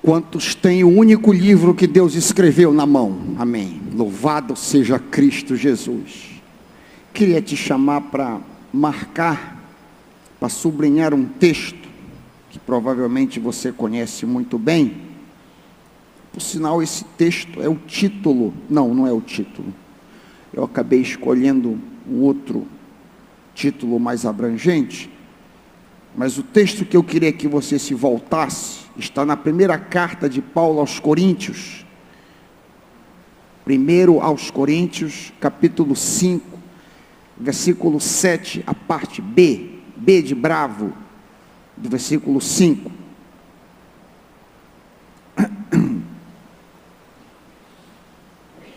Quantos têm o único livro que Deus escreveu na mão? Amém. Louvado seja Cristo Jesus. Queria te chamar para marcar, para sublinhar um texto que provavelmente você conhece muito bem. Por sinal, esse texto é o título. Não é o título. Eu acabei escolhendo um outro título mais abrangente. Mas o texto que eu queria que você se voltasse está na primeira carta de Paulo aos Coríntios. Primeiro aos Coríntios, capítulo 5, versículo 7, a parte B de bravo, do versículo 5.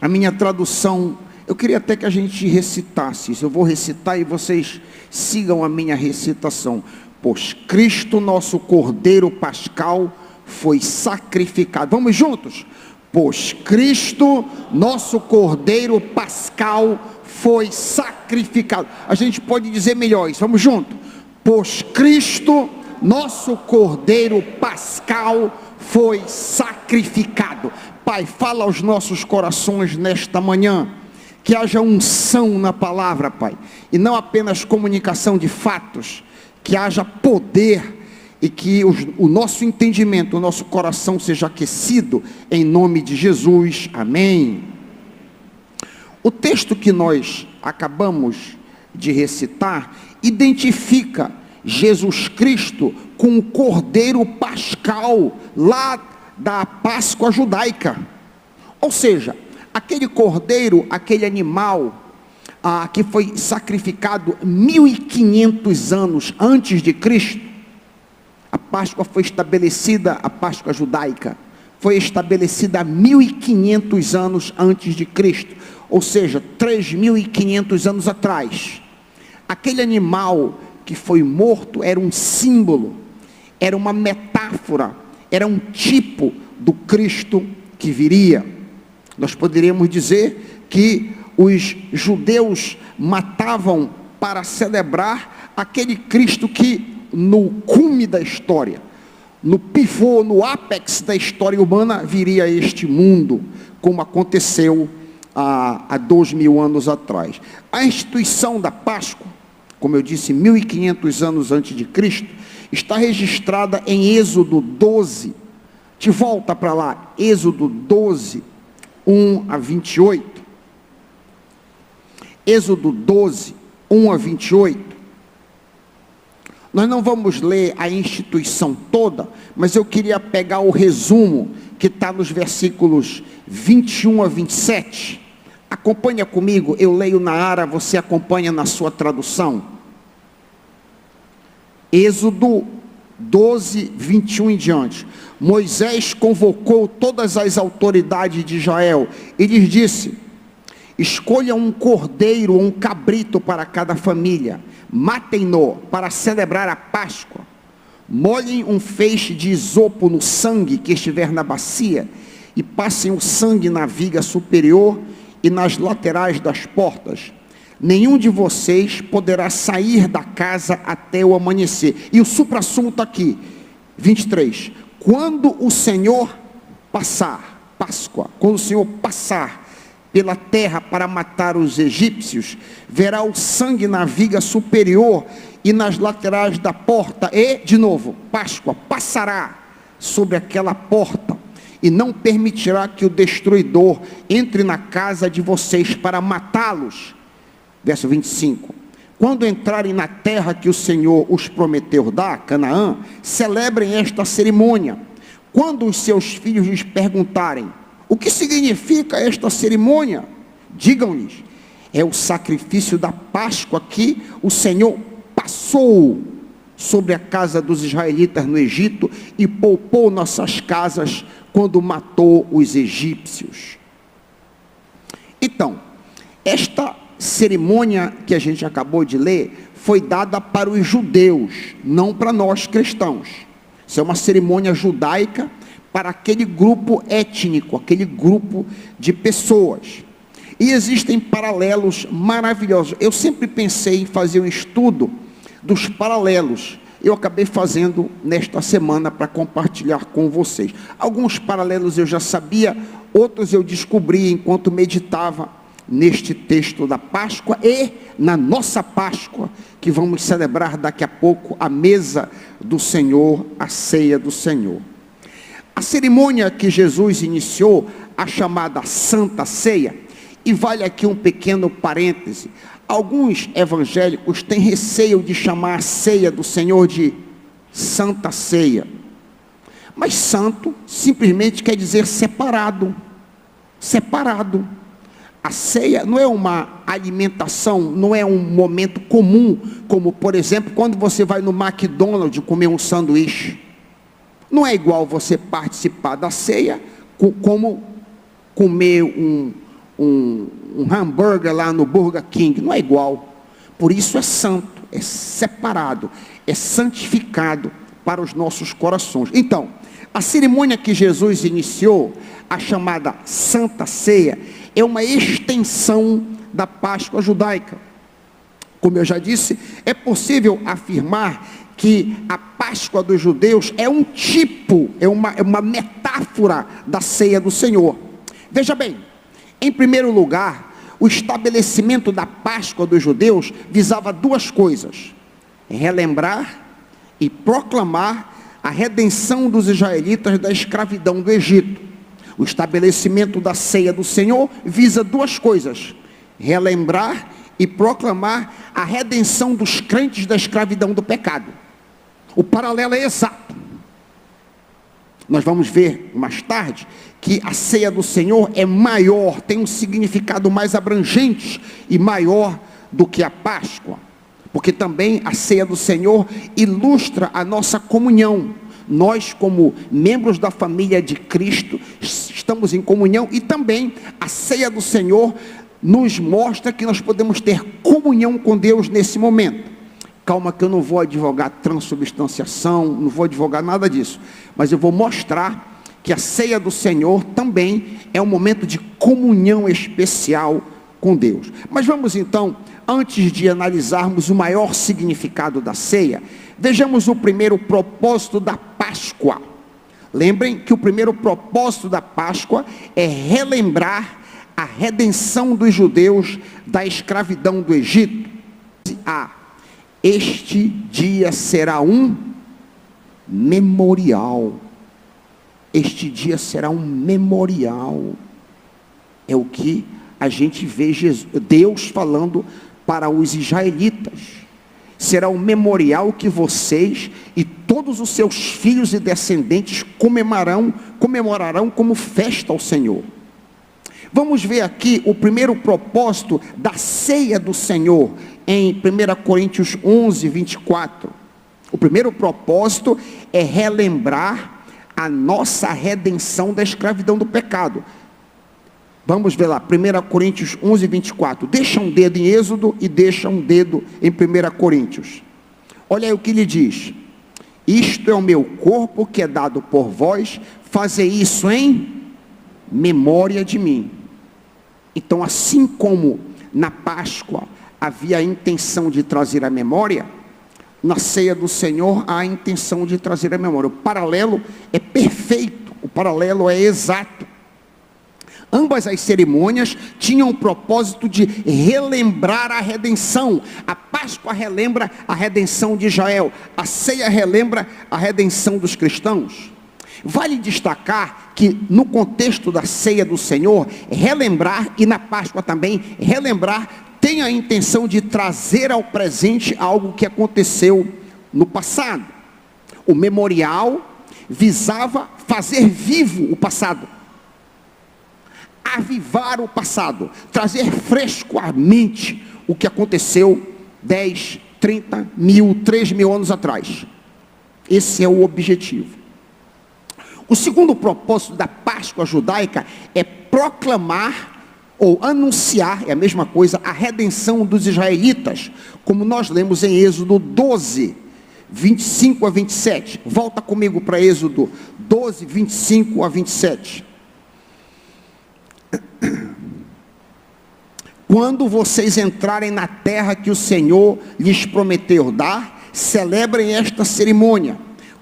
A minha tradução, eu queria até que a gente recitasse isso. Eu vou recitar e vocês sigam a minha recitação. Pois Cristo, nosso Cordeiro Pascal, foi sacrificado. Vamos juntos? Pois Cristo, nosso Cordeiro Pascal, foi sacrificado. A gente pode dizer melhor isso. Vamos juntos? Pois Cristo, nosso Cordeiro Pascal, foi sacrificado. Pai, fala aos nossos corações nesta manhã. Que haja unção na palavra, Pai. E não apenas comunicação de fatos. Que haja poder e que o nosso entendimento, o nosso coração seja aquecido em nome de Jesus, amém. O texto que nós acabamos de recitar, identifica Jesus Cristo com o Cordeiro Pascal, lá da Páscoa judaica, ou seja, aquele cordeiro, aquele animal, que foi sacrificado 1500 anos antes de Cristo. A Páscoa foi estabelecida, a Páscoa judaica, foi estabelecida 1500 anos antes de Cristo, ou seja, 3500 anos atrás. Aquele animal que foi morto era um símbolo, era uma metáfora, era um tipo do Cristo que viria. Nós poderíamos dizer que os judeus matavam para celebrar aquele Cristo que no cume da história, no pivô, no ápex da história humana, viria a este mundo, como aconteceu há 2000 anos atrás. A instituição da Páscoa, como eu disse, 1500 anos antes de Cristo, está registrada em Êxodo 12, de volta para lá, Êxodo 12, 1 a 28, Êxodo 12, 1 a 28, nós não vamos ler a instituição toda, mas eu queria pegar o resumo, que está nos versículos 21 a 27, acompanha comigo, eu leio na Ara, você acompanha na sua tradução, Êxodo 12, 21 em diante. Moisés convocou todas as autoridades de Israel e lhes disse: escolha um cordeiro ou um cabrito para cada família, matem-no para celebrar a Páscoa, molhem um feixe de isopo no sangue que estiver na bacia e passem o sangue na viga superior e nas laterais das portas. Nenhum de vocês poderá sair da casa até o amanhecer. E o suprassumo está aqui, 23. Quando o Senhor passar, Páscoa, quando o Senhor passar pela terra para matar os egípcios, verá o sangue na viga superior e nas laterais da porta, e, de novo, Páscoa, passará sobre aquela porta, e não permitirá que o destruidor entre na casa de vocês para matá-los. Verso 25, quando entrarem na terra que o Senhor os prometeu dar, Canaã, celebrem esta cerimônia. Quando os seus filhos lhes perguntarem, o que significa esta cerimônia? Digam-lhes, é o sacrifício da Páscoa que o Senhor passou sobre a casa dos israelitas no Egito e poupou nossas casas quando matou os egípcios. Então, esta cerimônia que a gente acabou de ler foi dada para os judeus, não para nós cristãos. Isso é uma cerimônia judaica para aquele grupo étnico, aquele grupo de pessoas. E existem paralelos maravilhosos. Eu sempre pensei em fazer um estudo dos paralelos eu acabei fazendo nesta semana para compartilhar com vocês. Alguns paralelos eu já sabia, outros eu descobri enquanto meditava neste texto da Páscoa e na nossa Páscoa, que vamos celebrar daqui a pouco, a mesa do Senhor, a ceia do Senhor. A cerimônia que Jesus iniciou, a chamada Santa Ceia, e vale aqui um pequeno parêntese, alguns evangélicos têm receio de chamar a ceia do Senhor de Santa Ceia, mas santo simplesmente quer dizer separado, separado. A ceia não é uma alimentação, não é um momento comum, como por exemplo, quando você vai no McDonald's comer um sanduíche. Não é igual você participar da ceia, como comer um hambúrguer lá no Burger King, não é igual. Por isso é santo, é separado, é santificado para os nossos corações. Então, a cerimônia que Jesus iniciou, a chamada Santa Ceia, é uma extensão da Páscoa judaica. Como eu já disse, é possível afirmar que a Páscoa dos judeus é um tipo, é uma metáfora da ceia do Senhor. Veja bem, em primeiro lugar, o estabelecimento da Páscoa dos judeus visava duas coisas: relembrar e proclamar a redenção dos israelitas da escravidão do Egito. O estabelecimento da ceia do Senhor visa duas coisas: relembrar e proclamar a redenção dos crentes da escravidão do pecado. O paralelo é exato. Nós vamos ver mais tarde que a ceia do Senhor é maior, tem um significado mais abrangente e maior do que a Páscoa, porque também a ceia do Senhor ilustra a nossa comunhão. Nós, como membros da família de Cristo, estamos em comunhão, e também a ceia do Senhor nos mostra que nós podemos ter comunhão com Deus nesse momento. Calma que eu não vou advogar transubstanciação, não vou advogar nada disso, mas eu vou mostrar que a ceia do Senhor também é um momento de comunhão especial com Deus. Mas vamos então, antes de analisarmos o maior significado da ceia, vejamos o primeiro propósito da Páscoa. Lembrem que o primeiro propósito da Páscoa é relembrar a redenção dos judeus da escravidão do Egito. Este dia será um memorial. Este dia será um memorial. É o que a gente vê Deus falando para os israelitas. Será um memorial que vocês e todos os seus filhos e descendentes comemorarão como festa ao Senhor. Vamos ver aqui o primeiro propósito da ceia do Senhor, em 1 Coríntios 11, 24. O primeiro propósito é relembrar a nossa redenção da escravidão do pecado. Vamos ver lá, 1 Coríntios 11, 24. Deixa um dedo em Êxodo e deixa um dedo em 1 Coríntios. Olha aí o que ele diz: isto é o meu corpo que é dado por vós, fazei isso em memória de mim. Então, assim como na Páscoa havia a intenção de trazer a memória, na ceia do Senhor há a intenção de trazer a memória. O paralelo é perfeito, o paralelo é exato. Ambas as cerimônias tinham o propósito de relembrar a redenção. A Páscoa relembra a redenção de Israel, a ceia relembra a redenção dos cristãos. Vale destacar que no contexto da ceia do Senhor, relembrar, e na Páscoa também, relembrar tem a intenção de trazer ao presente algo que aconteceu no passado. O memorial visava fazer vivo o passado, avivar o passado, trazer fresco à mente o que aconteceu 10, 30, 1000, 3000 anos atrás. Esse é o objetivo. O segundo propósito da Páscoa judaica é proclamar ou anunciar, é a mesma coisa, a redenção dos israelitas, como nós lemos em Êxodo 12, 25 a 27. Volta comigo para Êxodo 12, 25 a 27. Quando vocês entrarem na terra que o Senhor lhes prometeu dar, celebrem esta cerimônia.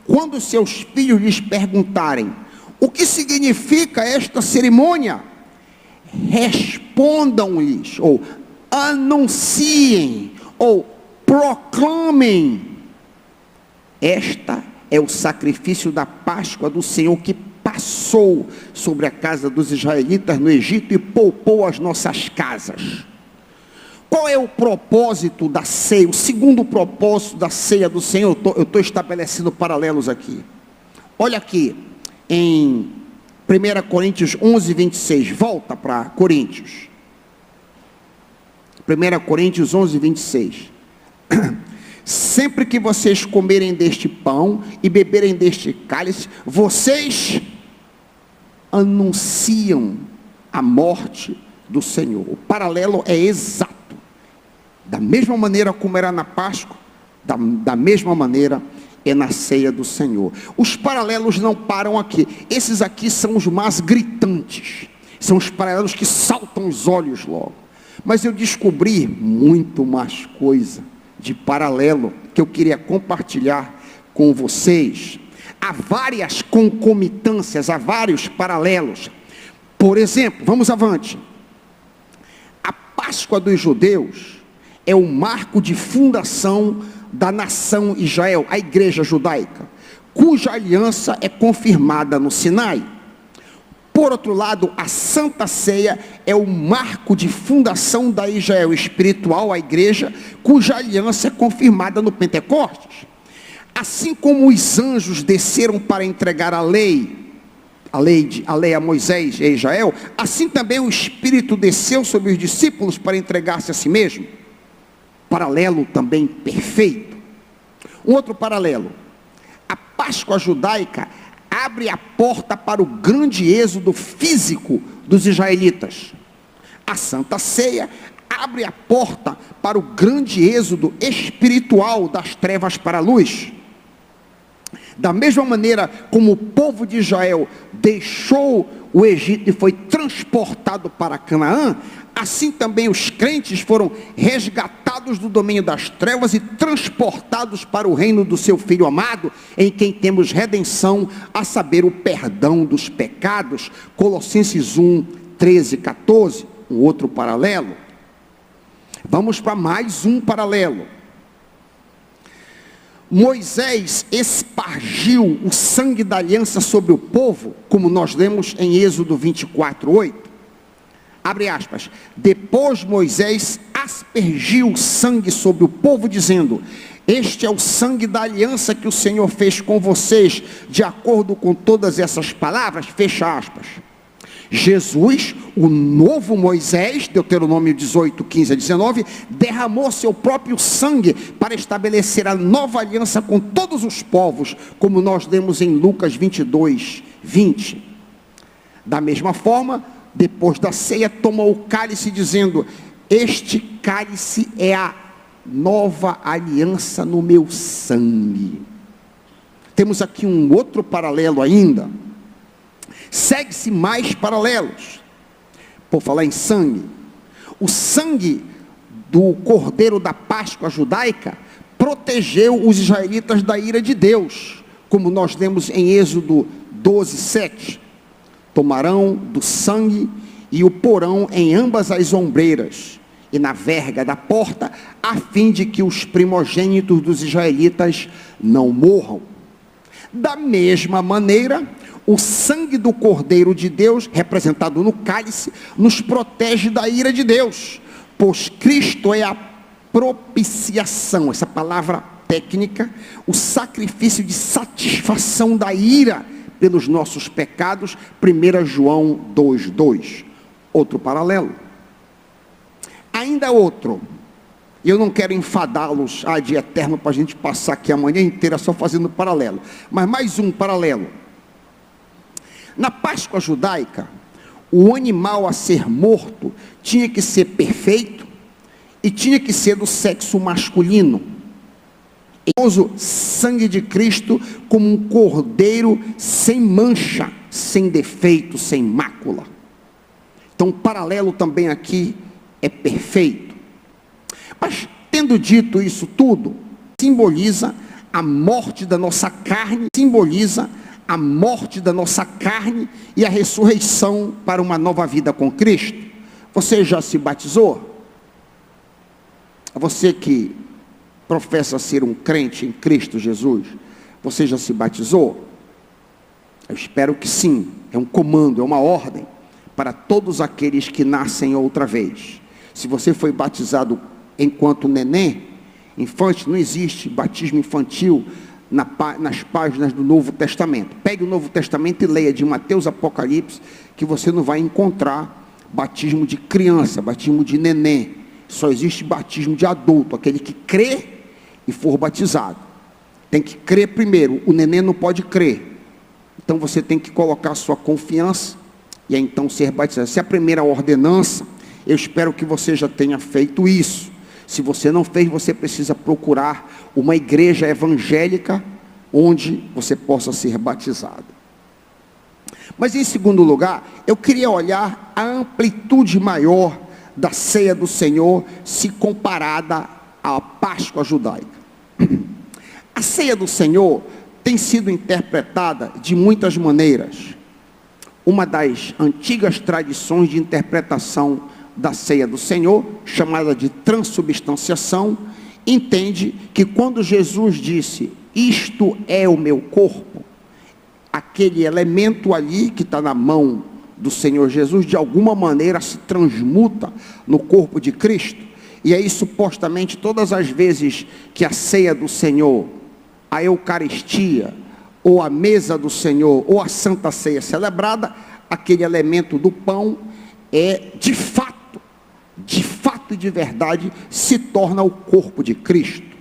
Quando seus filhos lhes perguntarem o que significa esta cerimônia, respondam-lhes, ou anunciem, ou proclamem: esta é o sacrifício da Páscoa do Senhor que passou sobre a casa dos israelitas no Egito e poupou as nossas casas. Qual é o propósito da ceia? O segundo propósito da ceia do Senhor, eu estou estabelecendo paralelos aqui. Olha aqui, em 1 Coríntios 11, 26, volta para Coríntios. 1 Coríntios 11, 26. Sempre que vocês comerem deste pão e beberem deste cálice, vocês anunciam a morte do Senhor. O paralelo é exato. Da mesma maneira como era na Páscoa, da mesma maneira é na ceia do Senhor. Os paralelos não param aqui. Esses aqui são os mais gritantes. São os paralelos que saltam os olhos logo. Mas eu descobri muito mais coisa de paralelo que eu queria compartilhar com vocês. Há várias concomitâncias, há vários paralelos. Por exemplo, vamos avante. A Páscoa dos judeus é o marco de fundação da nação Israel, a igreja judaica, cuja aliança é confirmada no Sinai. Por outro lado, a Santa Ceia é o marco de fundação da Israel espiritual, a igreja, cuja aliança é confirmada no Pentecostes. Assim como os anjos desceram para entregar a lei a Moisés e a Israel, assim também o Espírito desceu sobre os discípulos para entregar-se a si mesmo. Paralelo também perfeito. Um outro paralelo: a Páscoa judaica abre a porta para o grande êxodo físico dos israelitas. A Santa Ceia abre a porta para o grande êxodo espiritual das trevas para a luz. Da mesma maneira como o povo de Israel deixou o Egito e foi transportado para Canaã, assim também os crentes foram resgatados do domínio das trevas e transportados para o reino do seu Filho amado, em quem temos redenção, a saber, o perdão dos pecados. Colossenses 1, 13, 14, um outro paralelo. Vamos para mais um paralelo. Moisés espargiu o sangue da aliança sobre o povo, como nós lemos em Êxodo 24, 8. Abre aspas. Depois Moisés aspergiu o sangue sobre o povo, dizendo: este é o sangue da aliança que o Senhor fez com vocês, de acordo com todas essas palavras. Fecha aspas. Jesus, o novo Moisés, Deuteronômio 18, 15 a 19, derramou seu próprio sangue para estabelecer a nova aliança com todos os povos, como nós lemos em Lucas 22, 20. Da mesma forma, depois da ceia, tomou o cálice, dizendo: este cálice é a nova aliança no meu sangue. Temos aqui um outro paralelo ainda. Segue-se mais paralelos. Por falar em sangue, o sangue do cordeiro da Páscoa judaica protegeu os israelitas da ira de Deus, como nós lemos em Êxodo 12, 7. Tomarão do sangue e o porão em ambas as ombreiras e na verga da porta, a fim de que os primogênitos dos israelitas não morram. Da mesma maneira, o sangue do Cordeiro de Deus, representado no cálice, nos protege da ira de Deus, pois Cristo é a propiciação, essa palavra técnica, o sacrifício de satisfação da ira pelos nossos pecados. 1 João 2:2. Outro paralelo. Ainda outro. E eu não quero enfadá-los de eterno para a gente passar aqui a manhã inteira só fazendo paralelo. Mas mais um paralelo. Na Páscoa judaica, o animal a ser morto tinha que ser perfeito e tinha que ser do sexo masculino. O sangue de Cristo como um cordeiro sem mancha, sem defeito, sem mácula. Então o paralelo também aqui é perfeito. Mas tendo dito isso tudo, simboliza a morte da nossa carne, simboliza a morte da nossa carne e a ressurreição para uma nova vida com Cristo. Você já se batizou? Você que professa ser um crente em Cristo Jesus, você já se batizou? Eu espero que sim. É um comando, é uma ordem para todos aqueles que nascem outra vez. Se você foi batizado enquanto neném, infante, não existe batismo infantil nas páginas do Novo Testamento. Pegue o Novo Testamento e leia de Mateus, Apocalipse, que você não vai encontrar batismo de criança, batismo de neném. Só existe batismo de adulto, aquele que crê e for batizado. Tem que crer primeiro, o neném não pode crer. Então você tem que colocar sua confiança e então ser batizado. Essa é a primeira ordenança. Eu espero que você já tenha feito isso. Se você não fez, você precisa procurar uma igreja evangélica onde você possa ser batizado. Mas em segundo lugar, eu queria olhar a amplitude maior da ceia do Senhor se comparada à Páscoa judaica. A ceia do Senhor tem sido interpretada de muitas maneiras. Uma das antigas tradições de interpretação da ceia do Senhor, chamada de transubstanciação, entende que quando Jesus disse, isto é o meu corpo, aquele elemento ali que está na mão do Senhor Jesus, de alguma maneira se transmuta no corpo de Cristo. E aí supostamente todas as vezes que a ceia do Senhor, a Eucaristia, ou a mesa do Senhor, ou a Santa Ceia celebrada, aquele elemento do pão de fato e de verdade, se torna o corpo de Cristo.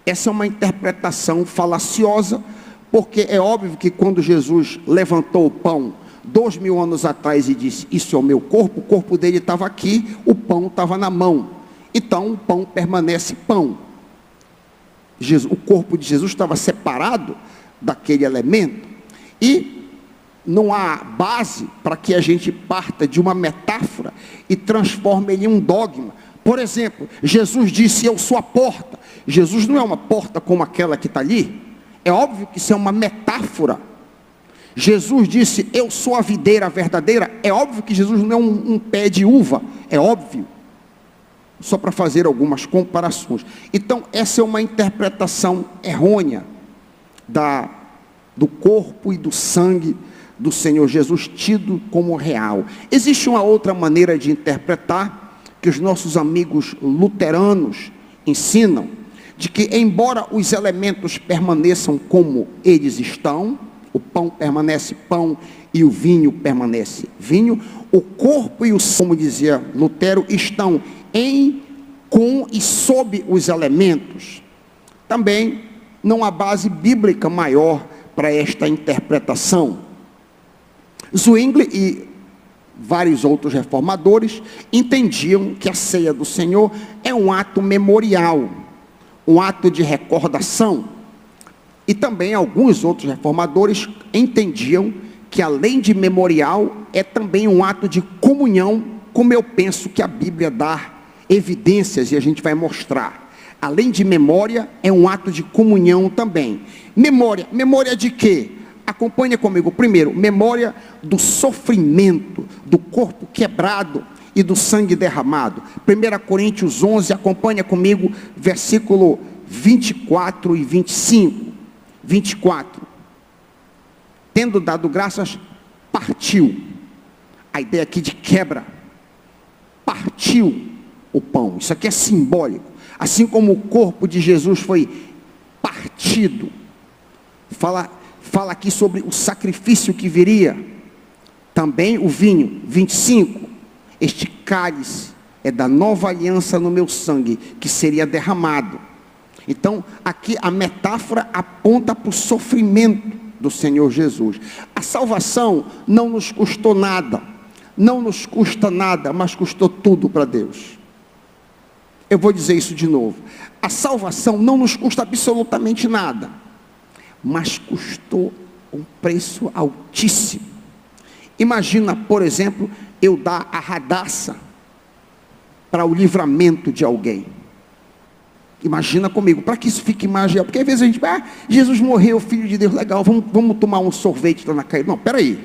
Essa é uma interpretação falaciosa, porque é óbvio que quando Jesus levantou o pão 2000 anos atrás e disse, isso é o meu corpo, o corpo dele estava aqui, o pão estava na mão. Então o pão permanece pão. O corpo de Jesus estava separado daquele elemento, e não há base para que a gente parta de uma metáfora e transforme ele em um dogma. Por exemplo, Jesus disse, eu sou a porta. Jesus não é uma porta como aquela que está ali. É óbvio que isso é uma metáfora. Jesus disse, eu sou a videira verdadeira. É óbvio que Jesus não é um pé de uva. É óbvio. Só para fazer algumas comparações. Então, essa é uma interpretação errônea do corpo e do sangue do Senhor Jesus, tido como real. Existe uma outra maneira de interpretar, que os nossos amigos luteranos ensinam, de que embora os elementos permaneçam como eles estão, o pão permanece pão e o vinho permanece vinho, o corpo e o sangue, como dizia Lutero, estão com e sob os elementos. Também não há base bíblica maior para esta interpretação. Zwingli e vários outros reformadores entendiam que a ceia do Senhor é um ato memorial, um ato de recordação. E também alguns outros reformadores entendiam que além de memorial, é também um ato de comunhão, como eu penso que a Bíblia dá evidências e a gente vai mostrar. Além de memória, é um ato de comunhão também. Memória de quê? Acompanha comigo. Primeiro, memória do sofrimento, do corpo quebrado e do sangue derramado. 1 Coríntios 11, acompanha comigo, versículo 24 e 25. 24. Tendo dado graças, partiu. A ideia aqui de quebra. Partiu o pão. Isso aqui é simbólico. Assim como o corpo de Jesus foi partido. Fala aqui sobre o sacrifício que viria. Também o vinho, 25. Este cálice é da nova aliança no meu sangue, que seria derramado. Então, aqui a metáfora aponta para o sofrimento do Senhor Jesus. A salvação não nos custou nada. Não nos custa nada, mas custou tudo para Deus. Eu vou dizer isso de novo. A salvação não nos custa absolutamente nada, mas custou um preço altíssimo. Imagina, por exemplo, eu dar a radaça para o livramento de alguém. Imagina comigo, para que isso fique mais real, porque às vezes a gente, Jesus morreu, Filho de Deus, legal, vamos tomar um sorvete lá na caída. Não, peraí,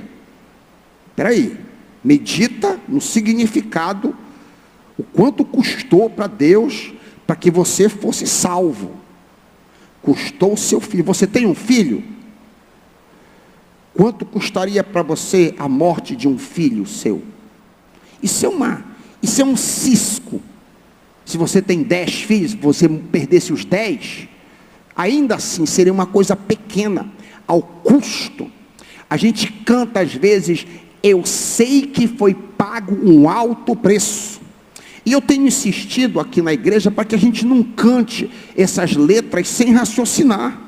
medita no significado, o quanto custou para Deus, para que você fosse salvo. Custou o seu filho. Você tem um filho? Quanto custaria para você a morte de um filho seu? Isso é um cisco. Se você tem 10 filhos, você perdesse os 10, ainda assim seria uma coisa pequena ao custo. A gente canta às vezes, eu sei que foi pago um alto preço. E eu tenho insistido aqui na igreja para que a gente não cante essas letras sem raciocinar.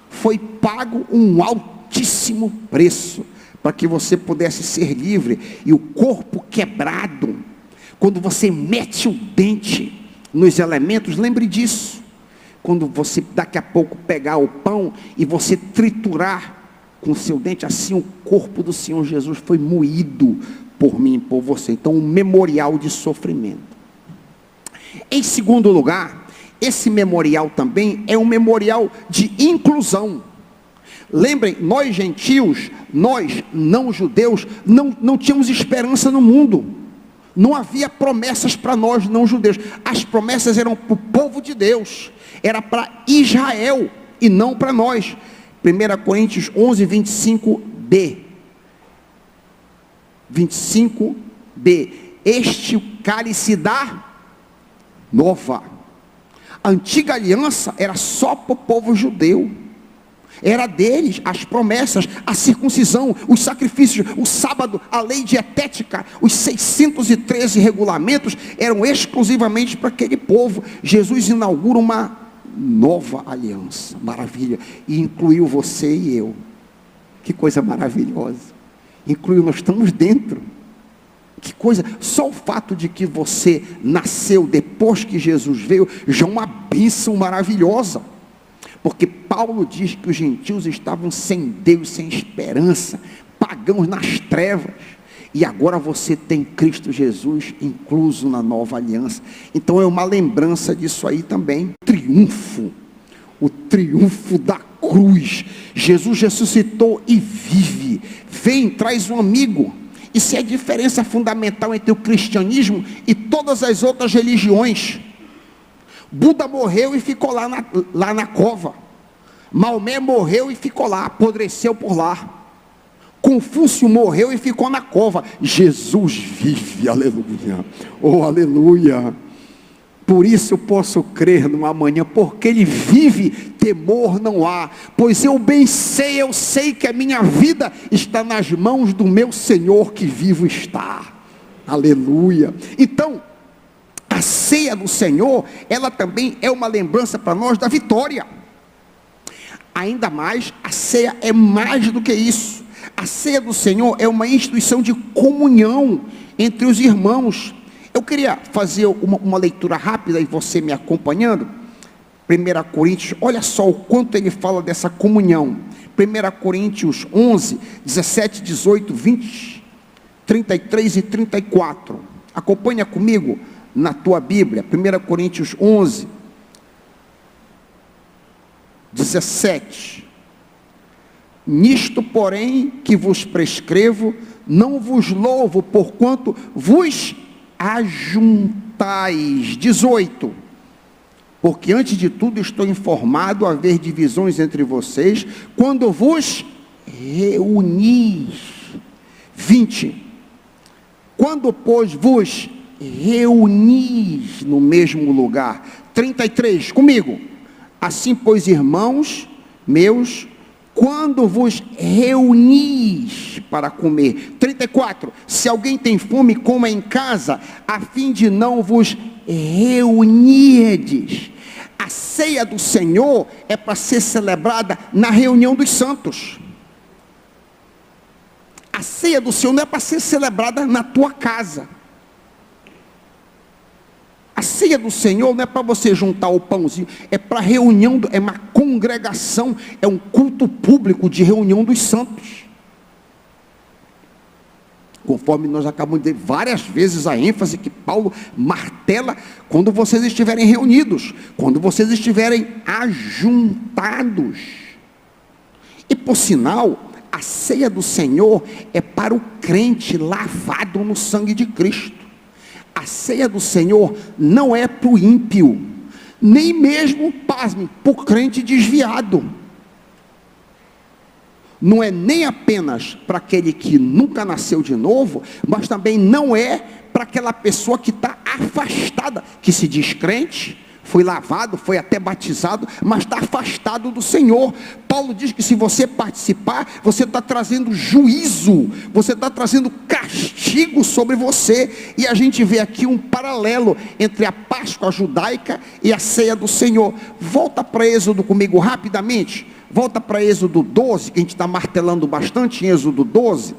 Foi pago um altíssimo preço para que você pudesse ser livre. E o corpo quebrado, quando você mete o dente nos elementos, lembre disso. Quando você daqui a pouco pegar o pão e você triturar com o seu dente, assim o corpo do Senhor Jesus foi moído por mim e por você. Então, um memorial de sofrimento. Em segundo lugar, esse memorial também é um memorial de inclusão. Lembrem, nós gentios, nós não judeus, não tínhamos esperança no mundo. Não havia promessas para nós não judeus. As promessas eram para o povo de Deus, era para Israel e não para nós. 1 Coríntios 11, 25b. 25b. Este cálice da nova. A antiga aliança era só para o povo judeu. Era deles as promessas, a circuncisão, os sacrifícios, o sábado, a lei dietética, os 613 regulamentos eram exclusivamente para aquele povo. Jesus inaugura uma nova aliança, maravilha, e incluiu você e eu. Que coisa maravilhosa. Incluiu, nós estamos dentro. Que coisa, só o fato de que você nasceu depois que Jesus veio, já é uma bênção maravilhosa. Porque Paulo diz que os gentios estavam sem Deus, sem esperança, pagãos nas trevas. E agora você tem Cristo Jesus incluso na nova aliança. Então é uma lembrança disso aí também. O triunfo da cruz. Jesus ressuscitou e vive. Vem, traz um amigo. Isso é a diferença fundamental entre o cristianismo e todas as outras religiões. Buda morreu e ficou lá na cova. Maomé morreu e ficou lá, apodreceu por lá. Confúcio morreu e ficou na cova. Jesus vive, aleluia. Oh, aleluia. Por isso eu posso crer no amanhã, porque Ele vive, temor não há. Pois eu sei que a minha vida está nas mãos do meu Senhor que vivo está. Aleluia. Então, a ceia do Senhor, ela também é uma lembrança para nós da vitória. Ainda mais, a ceia é mais do que isso. A ceia do Senhor é uma instituição de comunhão entre os irmãos. Eu queria fazer uma leitura rápida e você me acompanhando. 1 Coríntios, olha só o quanto ele fala dessa comunhão. 1 Coríntios 11, 17, 18, 20, 33 e 34. Acompanha comigo na tua Bíblia. 1 Coríntios 11, 17. Nisto, porém, que vos prescrevo, não vos louvo, porquanto vos ajuntais. 18. Porque antes de tudo estou informado a haver divisões entre vocês, quando vos reunis. 20. Quando, pois, vos reunis no mesmo lugar. 33, comigo. Assim, pois, irmãos meus, quando vos reunis para comer. 34, se alguém tem fome, coma em casa, a fim de não vos reunirdes. A ceia do Senhor é para ser celebrada na reunião dos santos. A ceia do Senhor não é para ser celebrada na tua casa. A ceia do Senhor não é para você juntar o pãozinho, é para reunião, é uma congregação, é um culto público de reunião dos santos. Conforme nós acabamos de ver várias vezes a ênfase que Paulo martela, quando vocês estiverem reunidos, quando vocês estiverem ajuntados. E por sinal, a ceia do Senhor é para o crente lavado no sangue de Cristo. A ceia do Senhor não é para o ímpio, nem mesmo, pasme, para o crente desviado. Não é nem apenas para aquele que nunca nasceu de novo, mas também não é para aquela pessoa que está afastada, que se diz crente, foi lavado, foi até batizado, mas está afastado do Senhor. Paulo diz que se você participar, você está trazendo juízo, você está trazendo castigo sobre você. E a gente vê aqui um paralelo entre a Páscoa judaica e a ceia do Senhor. Volta para Êxodo comigo rapidamente. Volta para Êxodo 12, que a gente está martelando bastante em Êxodo 12.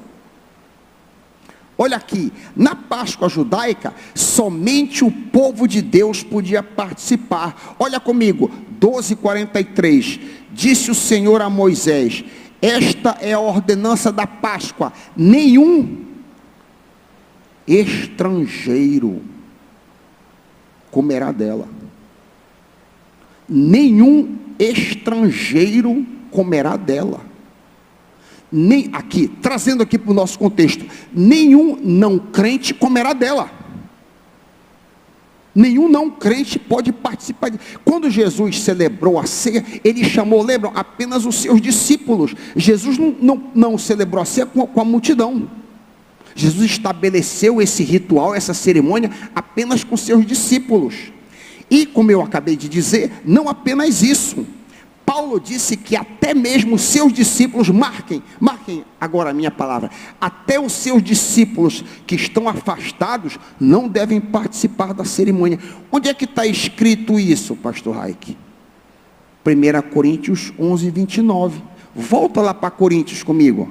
Olha aqui, na Páscoa judaica, somente o povo de Deus podia participar. Olha comigo, 12:43, disse o Senhor a Moisés, esta é a ordenança da Páscoa, nenhum estrangeiro comerá dela. Nenhum estrangeiro comerá dela. Nem aqui, trazendo aqui para o nosso contexto, nenhum não crente comerá dela. Nenhum não crente pode participar. Quando Jesus celebrou a ceia, ele chamou, lembram, apenas os seus discípulos. Jesus não celebrou a ceia com a multidão. Jesus estabeleceu esse ritual, essa cerimônia, apenas com seus discípulos. E como eu acabei de dizer, não apenas isso. Paulo disse que até mesmo os seus discípulos, marquem agora a minha palavra, até os seus discípulos que estão afastados, não devem participar da cerimônia. Onde é que está escrito isso, pastor Raik? 1 Coríntios 11:29, volta lá para Coríntios comigo,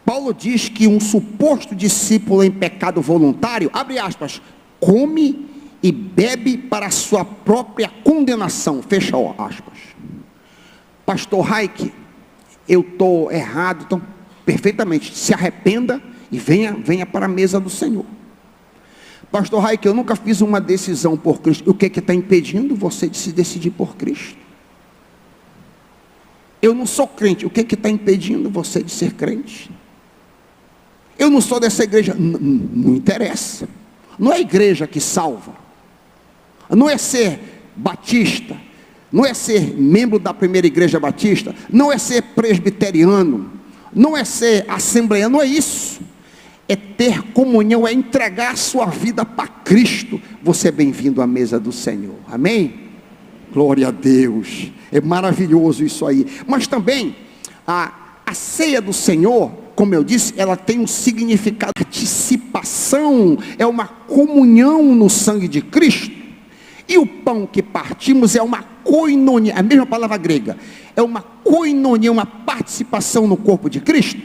Paulo diz que um suposto discípulo em pecado voluntário, abre aspas, come e bebe para a sua própria condenação, fecha aspas. Pastor Raik, eu estou errado, então, perfeitamente, se arrependa e venha para a mesa do Senhor. Pastor Raik, eu nunca fiz uma decisão por Cristo. O que está impedindo você de se decidir por Cristo? Eu não sou crente, o que está impedindo você de ser crente? Eu não sou dessa igreja, não interessa. Não é a igreja que salva, não é ser batista, não é ser membro da primeira igreja batista, não é ser presbiteriano, não é ser assembleano, não é isso. É ter comunhão, é entregar a sua vida para Cristo. Você é bem-vindo à mesa do Senhor, amém? Glória a Deus, é maravilhoso isso aí. Mas também, a ceia do Senhor, como eu disse, ela tem um significado de participação, é uma comunhão no sangue de Cristo. E o pão que partimos é uma koinonia, a mesma palavra grega, é uma koinonia, uma participação no corpo de Cristo.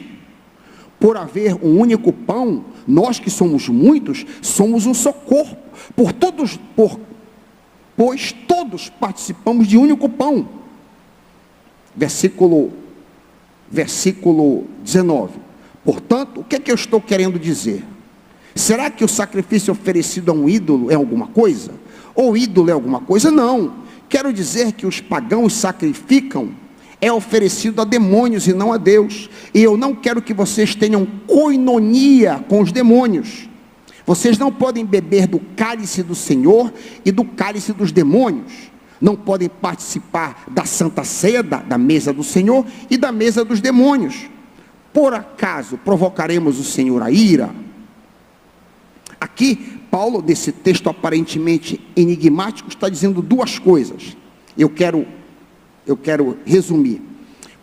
Por haver um único pão, nós que somos muitos, somos um só corpo, pois todos participamos de um único pão. Versículo 19. Portanto, o que é que eu estou querendo dizer? Será que o sacrifício oferecido a um ídolo é alguma coisa? Ou ídolo é alguma coisa? Não. Quero dizer que os pagãos sacrificam, é oferecido a demônios e não a Deus. E eu não quero que vocês tenham koinonia com os demônios. Vocês não podem beber do cálice do Senhor e do cálice dos demônios. Não podem participar da Santa Ceia, da mesa do Senhor e da mesa dos demônios. Por acaso provocaremos o Senhor a ira? Aqui, Paulo, desse texto aparentemente enigmático, está dizendo duas coisas. Eu quero resumir.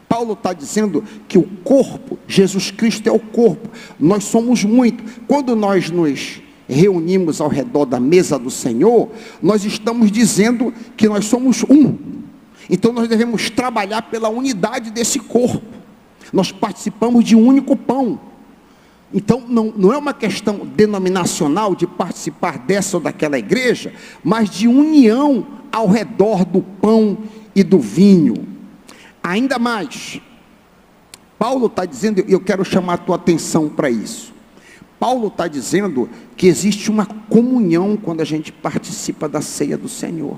Paulo está dizendo que o corpo, Jesus Cristo é o corpo. Nós somos muito. Quando nós nos reunimos ao redor da mesa do Senhor, nós estamos dizendo que nós somos um. Então nós devemos trabalhar pela unidade desse corpo. Nós participamos de um único pão. Então não é uma questão denominacional de participar dessa ou daquela igreja, mas de união ao redor do pão e do vinho. Ainda mais, Paulo está dizendo, e eu quero chamar a tua atenção para isso. Paulo está dizendo que existe uma comunhão quando a gente participa da ceia do Senhor.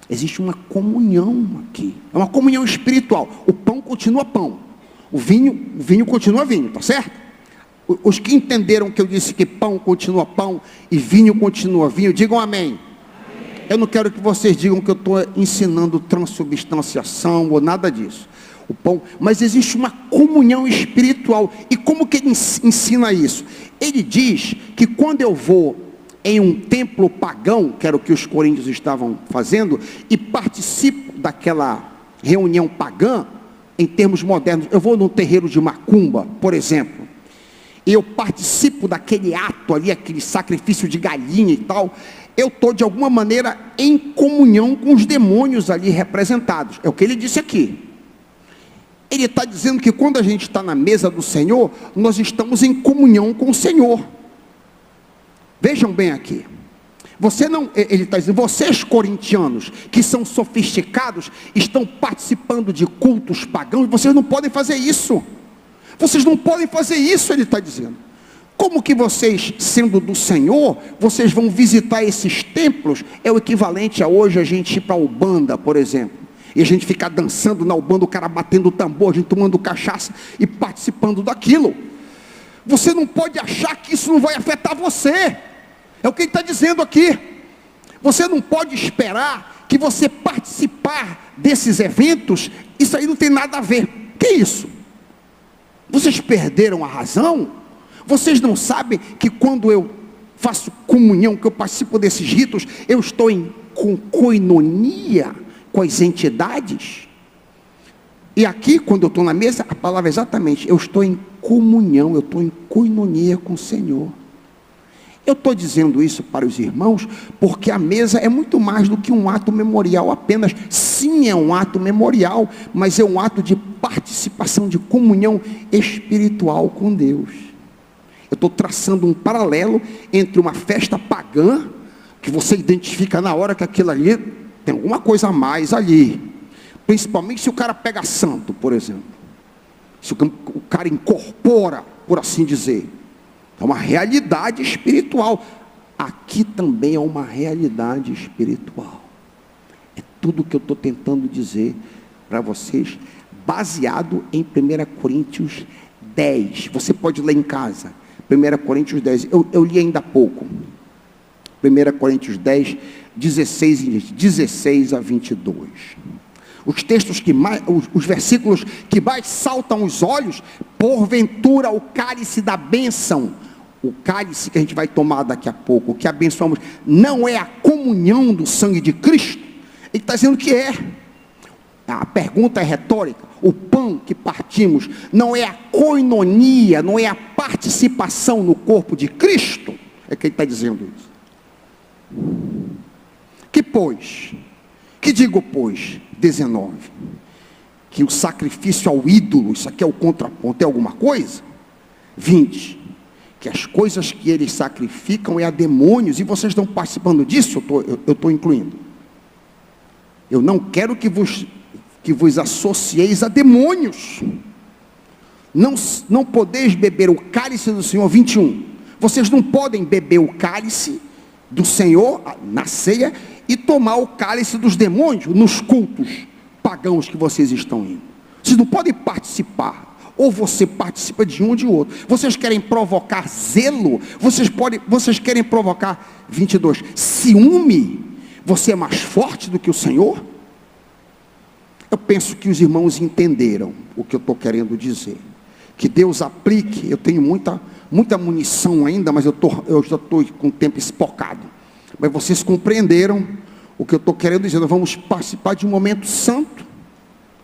Existe uma comunhão aqui. É uma comunhão espiritual. O pão continua pão. O vinho continua vinho, tá certo? Os que entenderam que eu disse que pão continua pão e vinho continua vinho, digam amém. Eu não quero que vocês digam que eu estou ensinando transubstanciação ou nada disso. O pão, mas existe uma comunhão espiritual. E como que ele ensina isso? Ele diz que quando eu vou em um templo pagão, que era o que os coríntios estavam fazendo, e participo daquela reunião pagã, em termos modernos, eu vou num terreiro de macumba, por exemplo, e eu participo daquele ato ali, aquele sacrifício de galinha e tal, eu estou de alguma maneira em comunhão com os demônios ali representados. É o que ele disse aqui. Ele está dizendo que quando a gente está na mesa do Senhor, nós estamos em comunhão com o Senhor. Vejam bem aqui. Ele está dizendo, vocês corintianos, que são sofisticados, estão participando de cultos pagãos, vocês não podem fazer isso. Vocês não podem fazer isso, ele está dizendo. Como que vocês, sendo do Senhor, vocês vão visitar esses templos? É o equivalente a hoje a gente ir para a Ubanda, por exemplo. E a gente ficar dançando na Ubanda, o cara batendo o tambor, a gente tomando cachaça e participando daquilo. Você não pode achar que isso não vai afetar você. É o que ele está dizendo aqui. Você não pode esperar que você participar desses eventos, isso aí não tem nada a ver. Que isso? Vocês perderam a razão? Vocês não sabem que quando eu faço comunhão, que eu participo desses ritos, eu estou em coinonia com as entidades? E aqui, quando eu estou na mesa, a palavra é exatamente, eu estou em comunhão, eu estou em coinonia com o Senhor. Eu estou dizendo isso para os irmãos, porque a mesa é muito mais do que um ato memorial apenas. Sim, é um ato memorial, mas é um ato de participação, de comunhão espiritual com Deus. Eu estou traçando um paralelo entre uma festa pagã, que você identifica na hora que aquilo ali tem alguma coisa a mais ali. Principalmente se o cara pega santo, por exemplo. Se o cara incorpora, por assim dizer. É uma realidade espiritual. Aqui também é uma realidade espiritual. É tudo que eu estou tentando dizer para vocês, baseado em 1 Coríntios 10. Você pode ler em casa. 1 Coríntios 10. Eu li ainda há pouco. 1 Coríntios 10, 16 a 22. Os textos que mais, os versículos que mais saltam os olhos, porventura o cálice da bênção, o cálice que a gente vai tomar daqui a pouco, o que abençoamos, não é a comunhão do sangue de Cristo? Ele está dizendo que é. A pergunta é retórica. O pão que partimos não é a coinonia, não é a participação no corpo de Cristo? É que ele está dizendo isso. Que digo, pois, 19, que o sacrifício ao ídolo, isso aqui é o contraponto, é alguma coisa? 20, que as coisas que eles sacrificam é a demônios, e vocês estão participando disso, eu estou incluindo. Eu não quero que vos associeis a demônios. Não podeis beber o cálice do Senhor, 21, vocês não podem beber o cálice do Senhor, na ceia, e tomar o cálice dos demônios, nos cultos pagãos que vocês estão indo. Vocês não podem participar, ou você participa de um ou de outro. Vocês querem provocar zelo, vocês querem provocar, 22, ciúme, você é mais forte do que o Senhor? Eu penso que os irmãos entenderam o que eu estou querendo dizer. Que Deus aplique. Eu tenho muita munição ainda, mas eu já estou com o tempo espocado. Mas vocês compreenderam o que eu estou querendo dizer. Nós vamos participar de um momento santo.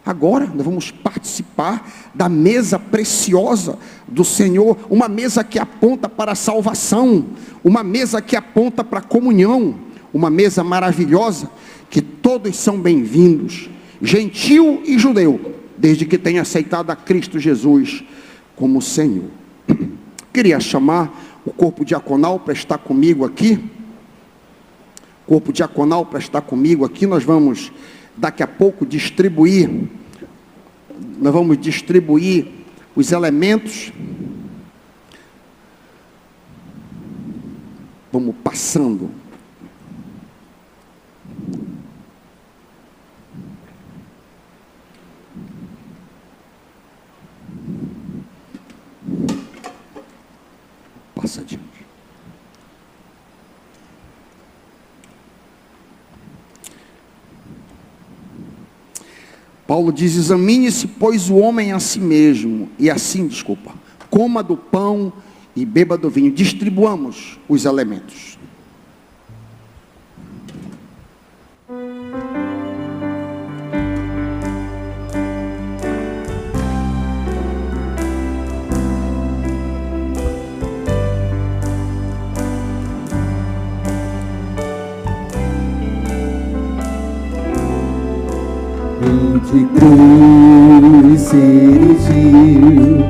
Agora, nós vamos participar da mesa preciosa do Senhor. Uma mesa que aponta para a salvação. Uma mesa que aponta para a comunhão. Uma mesa maravilhosa, que todos são bem-vindos. Gentil e judeu, desde que tenha aceitado a Cristo Jesus como Senhor. Queria chamar o corpo diaconal para estar comigo aqui. Corpo diaconal para estar comigo aqui. Nós vamos daqui a pouco distribuir nós vamos distribuir os elementos. Vamos passando. Passa adiante. Paulo diz: examine-se, pois, o homem a si mesmo, e assim, coma do pão e beba do vinho. Distribuamos os elementos. De cruz se erigiu,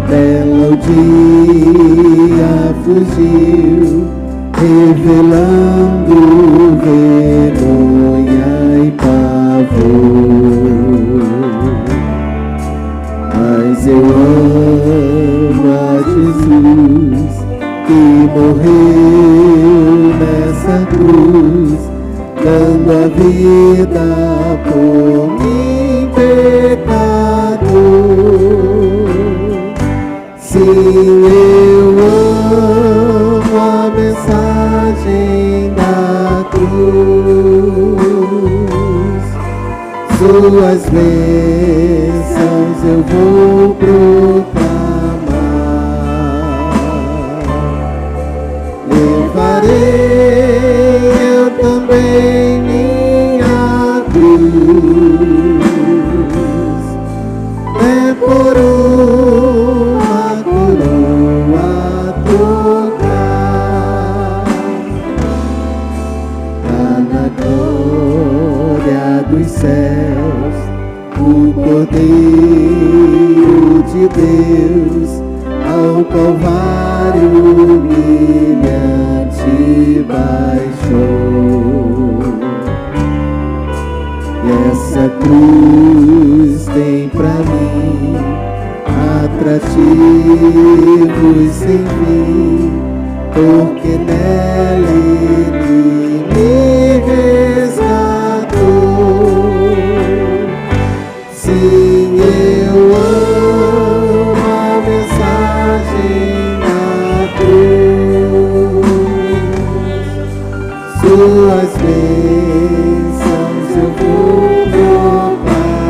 bela o dia fugiu, revelando vergonha e pavor. Mas eu amo a Jesus, que morreu nessa cruz, dando a vida por mim, pecador. Sim, eu amo a mensagem da cruz. Suas bênçãos eu vou proclamar. Levarei eu também minha cruz, é por uma coroa trocar. Tá na glória dos céus o Cordeiro de Deus, ao Calvário humilhante baixou. E essa cruz tem pra mim atrativos sem fim, porque nela Ele me resgatou. Sim, eu amo a mensagem da cruz. Suas bênçãos eu vou proclamar.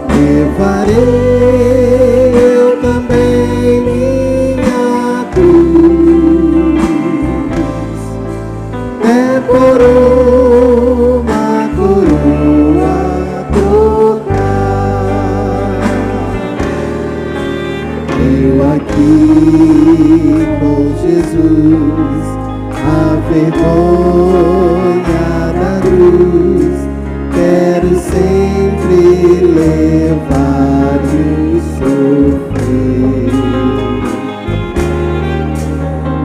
Levarei eu também minha cruz, é por uma coroa trocar. Eu aqui com Jesus, a vergonha da cruz, quero sempre levar e sofrer.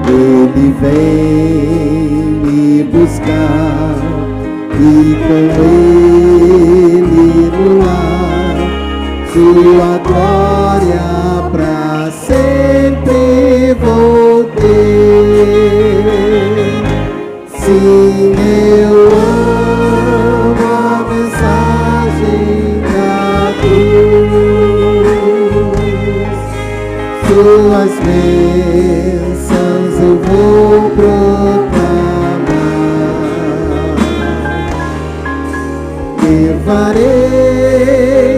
Ele vem me buscar e com Ele no lar, sua glória pra sempre vou ter. Sim, eu amo a mensagem da cruz. Suas bênçãos eu vou proclamar. Levarei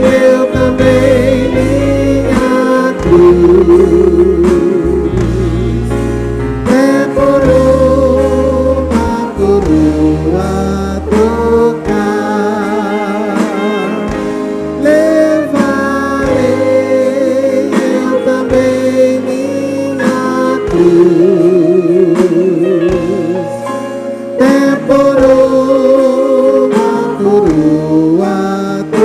eu também minha cruz, é por uma coroa trocar. Levarei eu também minha cruz, é por uma coroa trocar.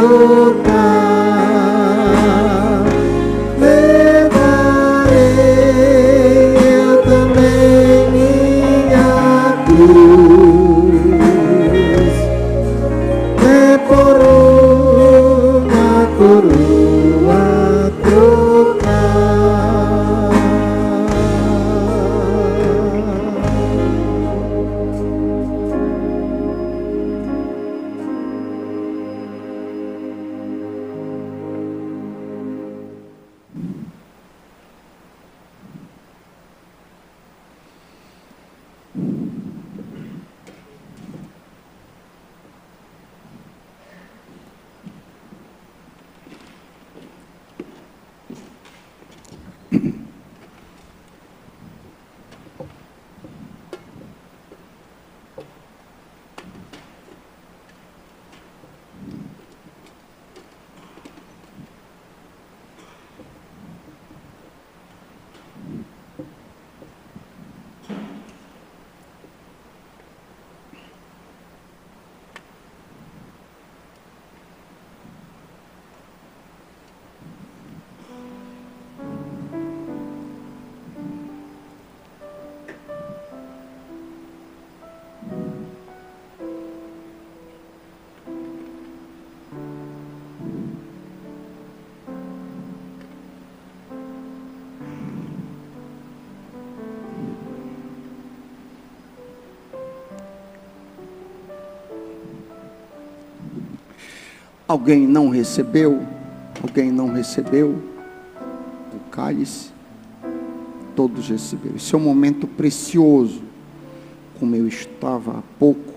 Alguém não recebeu? Alguém não recebeu o cálice? Todos receberam. Esse é um momento precioso, como eu estava há pouco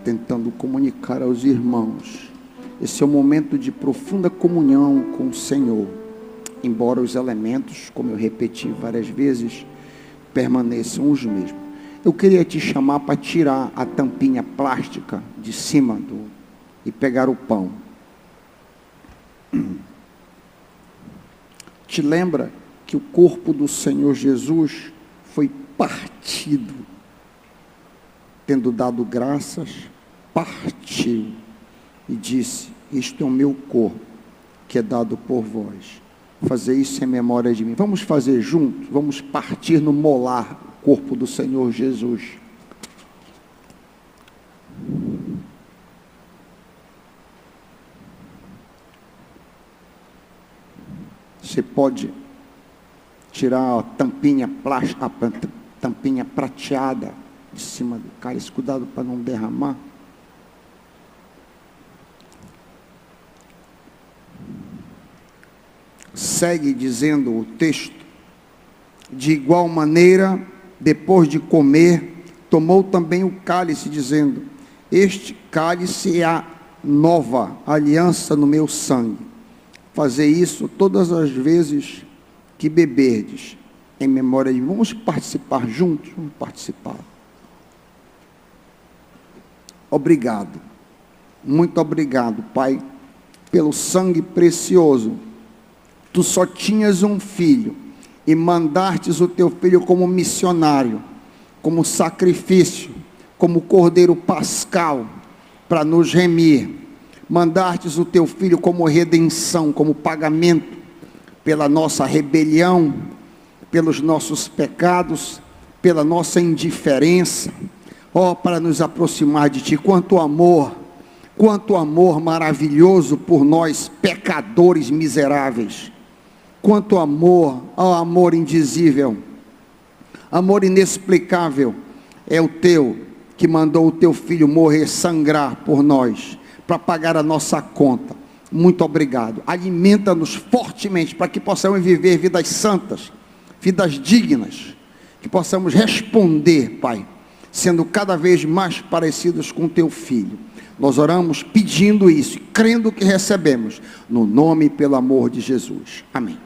tentando comunicar aos irmãos. Esse é um momento de profunda comunhão com o Senhor, embora os elementos, como eu repeti várias vezes, permaneçam os mesmos. Eu queria te chamar para tirar a tampinha plástica de cima e pegar o pão. Te lembra que o corpo do Senhor Jesus foi partido, tendo dado graças, partiu e disse: isto é o meu corpo, que é dado por vós. Fazer isso em memória de mim. Vamos fazer juntos, vamos partir no molar o corpo do Senhor Jesus. Você pode tirar a tampinha plástica, a tampinha prateada de cima do cálice, cuidado para não derramar. Segue dizendo o texto: de igual maneira, depois de comer, tomou também o cálice, dizendo: este cálice é a nova aliança no meu sangue. Fazer isso todas as vezes que beberdes, em memória de mim. Vamos participar juntos? Vamos participar. Obrigado, muito obrigado, Pai, pelo sangue precioso. Tu só tinhas um filho, e mandastes o teu filho como missionário, como sacrifício, como cordeiro pascal, para nos remir. Mandastes o teu filho como redenção, como pagamento pela nossa rebelião, pelos nossos pecados, pela nossa indiferença, para nos aproximar de ti. Quanto amor maravilhoso por nós, pecadores miseráveis. Quanto amor, amor indizível, amor inexplicável é o teu, que mandou o teu filho morrer, sangrar por nós, para pagar a nossa conta. Muito obrigado. Alimenta-nos fortemente para que possamos viver vidas santas, vidas dignas, que possamos responder, Pai, sendo cada vez mais parecidos com o teu filho. Nós oramos pedindo isso, crendo que recebemos, no nome e pelo amor de Jesus. Amém.